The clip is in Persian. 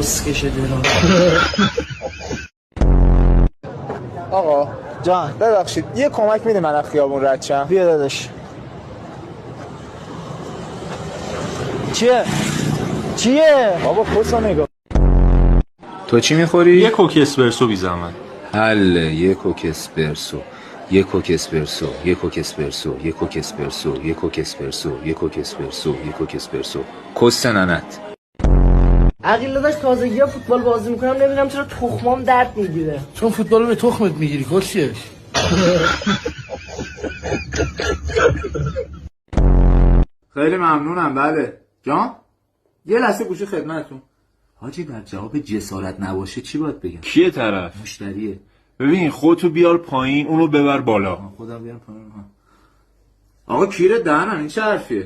کسکشه دلم. آقا جان ببخشید یه کمک میده من از خیابون رد شم؟ بیا داداش. چیه؟ بابا پسو نگاه. تو چی میخوری؟ یه کوک اسپرسو بی زحمت. حله یه کوک اسپرسو، یه کوک اسپرسو، یه کوک اسپرسو، یه کوک اسپرسو، یه کوک اسپرسو، یه کوک اسپرسو، یه کوک اسپرسو. کس ننت. عقیل داداش تازگی ها فوتبال بازی میکنم نمیدونم چرا تخمام درد میگیره. چون فوتبال رو به تخمت میگیری کسیش. خیلی ممنونم. بله جان یه لحظه گوشی خدمتتون. حاجی در جواب جسارت نباشه چی باید بگم؟ کیه طرف؟ مشتریه. ببین خودتو بیار پایین اونو ببر بالا. خودم بیارم پایین. آقا کیره دهنم این چه حرفیه؟